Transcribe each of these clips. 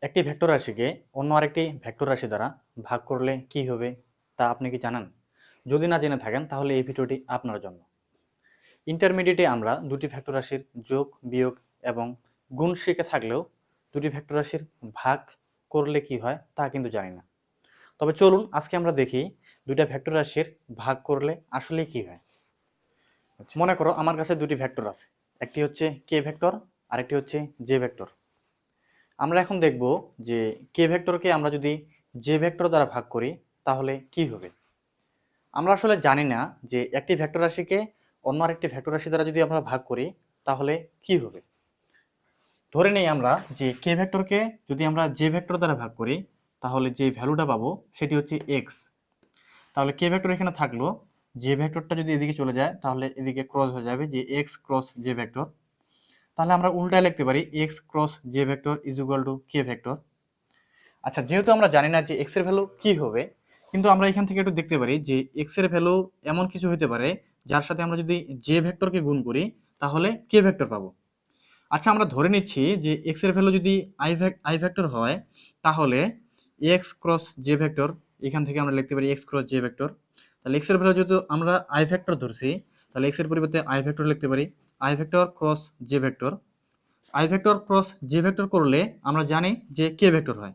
একটি ভেক্টর রাশিকে অন্য আরেকটি ভেক্টর রাশি দ্বারা ভাগ করলে কি হবে তা আপনি কি জানেন? যদি না জেনে থাকেন তাহলে এই ভিডিওটি আপনার জন্য। ইন্টারমিডিয়েটে আমরা দুটি ভেক্টর রাশির যোগ, বিয়োগ এবং গুণ শিখে থাকলেও দুটি ভেক্টর রাশির ভাগ করলে কি হয় তা কিন্তু জানি না। তবে চলুন আজকে আমরা দেখি দুইটা ভেক্টর রাশির ভাগ করলে আসলে কি হয়। মনে করো আমার কাছে দুটি ভেক্টর আছে, একটি হচ্ছে কে ভেক্টর আর একটি হচ্ছে জে ভেক্টর। আমরা এখন দেখব যে কে ভেক্টরকে আমরা যদি জে ভেক্টর দ্বারা ভাগ করি তাহলে কি হবে। আমরা আসলে জানি না যে একটি ভেক্টর রাশিকে অন্য আরেকটি ভেক্টর রাশি দ্বারা যদি আমরা ভাগ করি তাহলে কি হবে। ধরে নেই আমরা যে কে ভেক্টরকে যদি আমরা জে ভেক্টর দ্বারা ভাগ করি তাহলে যে ভ্যালুটা পাবো সেটি হচ্ছে এক্স। তাহলে কে ভেক্টর এখানে থাকলো, জে ভেক্টরটা যদি এদিকে চলে যায় তাহলে এদিকে ক্রস হয়ে যাবে যে এক্স ক্রস জে ভেক্টর। তাহলে আমরা উল্টায় লিখতে পারি x cross J vector is equal to K vector. আচ্ছা, যেহেতু আমরা জানি না যে এক্স এর ভ্যালু কি হবে, কিন্তু আমরা এখান থেকে একটু দেখতে পারি যে এক্স এর ভ্যালু এমন কিছু হতে পারে যার সাথে আমরা যদি জে ভেক্টরকে গুণ করি তাহলে কে ভেক্টর পাবো। আচ্ছা, আমরা ধরে নিচ্ছি যে এক্স এর ভ্যালু যদি আই ভেক্টর হয় তাহলে এক্স ক্রস জে ভেক্টর, এখান থেকে আমরা লিখতে পারি এক্স ক্রস জে ভেক্টর। তাহলে এক্স এর ভ্যালু যেহেতু আমরা আই ভেক্টর ধরছি তাহলে এক্স এর পরিবর্তে আই ভেক্টর লিখতে পারি I vector cross J vector. I vector cross J vector করলে আমরা জানি যে কে ভেক্টর হয়।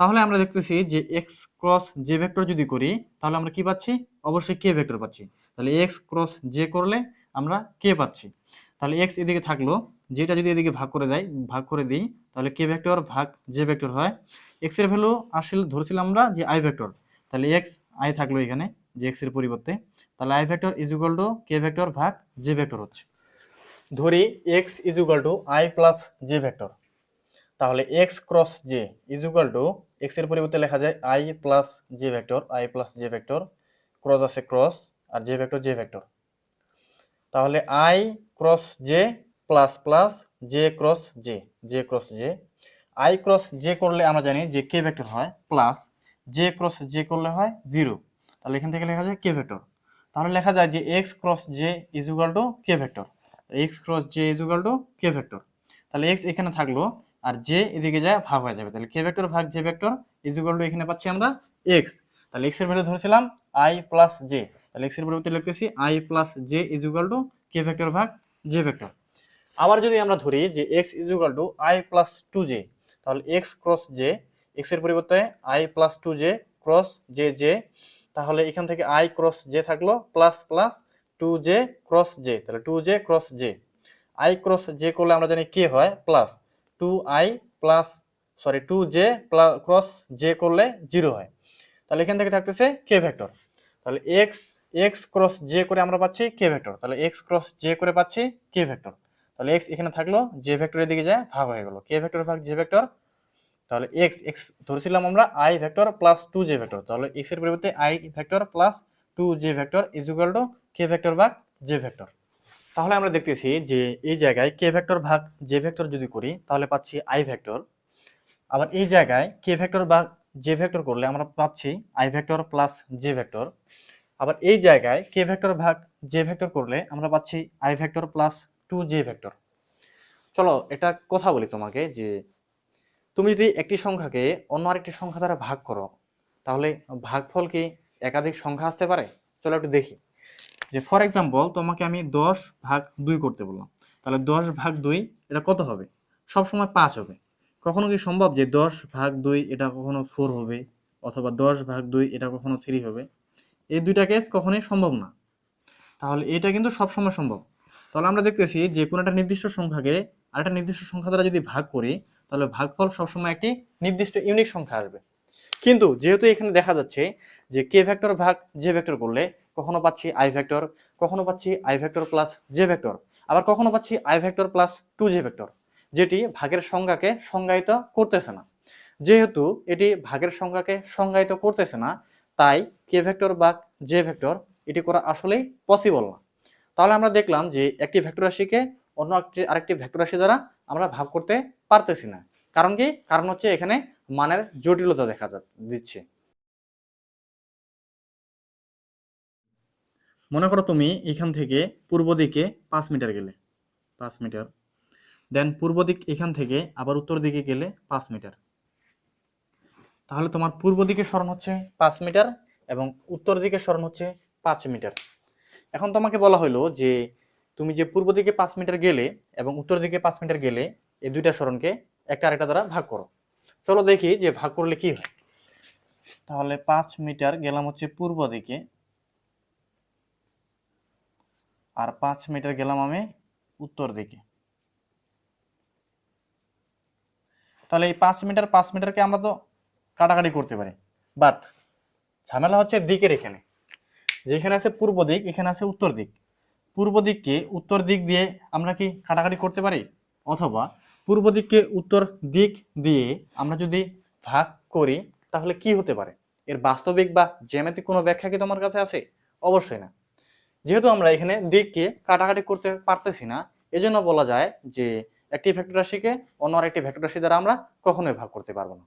তাহলে আমরা দেখতেছি যে এক্স ক্রস জে ভেক্টর যদি করি তাহলে আমরা কি পাচ্ছি, অবশ্যই কে ভেক্টর পাচ্ছি। তাহলে এক্স ক্রস জে করলে আমরা কে পাচ্ছি। তাহলে এক্স এদিকে থাকলো, যেটা যদি এদিকে ভাগ করে দিই তাহলে কে ভেক্টর ভাগ জে ভেক্টর হয়। এক্স এর ভ্যালু আসলে ধরছিলাম আমরা যে আই ভেক্টর, তাহলে এক্স আই থাকলো এখানে যে এক্স এর পরিবর্তে। তাহলে I vector is equal to K vector ভাগ জে ভেক্টর হচ্ছে। ধরি X is equal to I plus J vector. তাহলে X cross J is equal to X এর পরিবর্তে লেখা যায় I plus J vector, I plus J vector, cross আছে cross, আর J vector J vector. তাহলে I cross J plus plus J cross J, J cross J. I cross J করলে আমরা জানি যে কে ভেক্টর হয়, প্লাস জে ক্রস জে করলে হয় zero. তাহলে এখান থেকে লেখা যায় কে ভেক্টর। তাহলে লেখা যায় যে x cross J is equal to K vector, x cross J is equal to K vector. তাহলে এক্স এখানে থাকলো আর জে এদিকে যায় ভাগ হয়ে যাবে, তাহলে কে ভেক্টর ভাগ J vector is equal to এখানে পাচ্ছি আমরা এক্স। তাহলে এক্স এর ভ্যালু ধরেছিলাম আই প্লাস জে, তাহলে এক্স এর পরিবর্তে লিখতেছি I plus J is equal to K vector ভাগ জে ভেক্টর। আবার যদি আমরা ধরি যে X is equal to I plus two J, তাহলে এক্স ক্রস জে, এক্স এর পরিবর্তে I plus two J cross J J. তাহলে এখান থেকে আই ক্রস জে থাকলো plus plus two J cross J, তাহলে two J cross J. I cross J করলে আমরা জানি কে হয়, plus two I plus two J cross J করলে জিরো হয়। তাহলে এখান থেকে থাকতেছে কে ভেক্টর। তাহলে এক্স এক্স ক্রস জে করে আমরা পাচ্ছি কে ভেক্টর, তাহলে এক্স ক্রস জে করে পাচ্ছি কে ভেক্টর। তাহলে এক্স এখানে থাকলো, জে ভেক্টরের দিকে যায় ভাগ হয়ে গেল, কে ভেক্টর ভাগ জে ভেক্টর। তাহলে এক্স এক্স ধরেছিলাম আমরা I vector plus two J vector, তাহলে এক্স এর পরিবর্তে I vector plus two J vector is equal to K vector ভাগ জে ভেক্টর। তাহলে আমরা দেখতেছি যে এই জায়গায় কে ভেক্টর ভাগ জে ভেক্টর যদি করি তাহলে পাচ্ছি আই ভেক্টর। আবার এই জায়গায় কে ভেক্টর ভাগ জে ভেক্টর করলে আমরা পাচ্ছি I vector plus J vector. আবার এই জায়গায় কে ভেক্টর ভাগ জে ভেক্টর করলে আমরা পাচ্ছি I vector plus two J vector. চলো একটা কথা বলি তোমাকে, যে তুমি যদি একটি সংখ্যাকে অন্য আরেকটি সংখ্যা দ্বারা ভাগ করো তাহলে ভাগফল কি একাধিক সংখ্যা আসতে পারে? চলো একটু দেখি। যে ফর এক্সাম্পল তোমাকে আমি 10/2 করতে বললাম, তাহলে 10/2 এটা কত হবে? সবসময় 5 হবে। কখনো কি সম্ভব যে 10/2 এটা কখনো 4 হবে, অথবা 10/2 এটা কখনো 3 হবে? এই দুইটা কেস কখনোই সম্ভব না। তাহলে এটা কিন্তু সবসময় সম্ভব। তাহলে আমরা দেখতেছি যে কোনো একটা নির্দিষ্ট সংখ্যাকে আরেকটা নির্দিষ্ট সংখ্যা দ্বারা যদি ভাগ করি তাহলে ভাগফল সবসময় একটি নির্দিষ্ট ইউনিক সংখ্যা আসবে। কিন্তু যেহেতু এখানে দেখা যাচ্ছে যে কে ভেক্টর ভাগ জে ভেক্টর করলে কখনো পাচ্ছি আই ভেক্টর, কখনো পাচ্ছি I vector plus J vector, আবার কখনো পাচ্ছি I vector plus two J vector, যেটি ভাগের সংখ্যাকে সংজ্ঞায়িত করতেছে না। যেহেতু এটি ভাগের সংখ্যাকে সংজ্ঞায়িত করতেছে না, তাই কে ভেক্টর বা জে ভেক্টর এটি করা আসলেই পসিবল না। তাহলে আমরা দেখলাম যে একটি ভেক্টর রাশিকে অন্য আরেকটি ভেক্টর রাশি দ্বারা আমরা ভাগ করতে পারতেছি না। কারণ কি? কারণ হচ্ছে এখানে মানের জটিলতা দিচ্ছে। মনে করো তুমি এখান থেকে পূর্ব দিকে 5 মিটার গেলে, 5 মিটার, দেন পূর্ব দিক এখান থেকে আবার উত্তর দিকে গেলে 5 মিটার। তাহলে তোমার পূর্ব দিকের সরণ হচ্ছে 5 মিটার এবং উত্তর দিকের সরণ হচ্ছে 5 মিটার। এখন তোমাকে বলা হলো যে তুমি যে পূর্ব দিকে 5 মিটার গেলে এবং উত্তর দিকে 5 মিটার গেলে এই দুইটা সরণকে একটা আরেকটা দ্বারা ভাগ করো। চলো দেখি যে ভাগ করলে কি হয়। তাহলে 5 মিটার গেলাম হচ্ছে পূর্ব দিকে, আর 5 মিটার গেলাম আমি উত্তর দিকে। তাহলে এই 5 মিটার 5 মিটারকে আমরা তো কাটাকাটি করতে পারি, বাট ঝামেলা হচ্ছে দিকের। এখানে যেখানে আছে পূর্ব দিক, এখানে আছে উত্তর দিক। পূর্ব দিককে উত্তর দিক দিয়ে আমরা কি কাটাকাটি করতে পারি? অথবা পূর্ব দিককে উত্তর দিক দিয়ে আমরা যদি ভাগ করি তাহলে কি হতে পারে? এর বাস্তবিক বা জ্যামিতিক কোনো ব্যাখ্যা কি তোমার কাছে আছে? অবশ্যই না। যেহেতু আমরা এখানে দিককে কাটাকাটি করতে পারতেছি না, এজন্য বলা যায় যে একটি ভেক্টর রাশিকে অন্য আরেকটি ভেক্টর রাশি দ্বারা আমরা কখনোই ভাগ করতে পারবো না।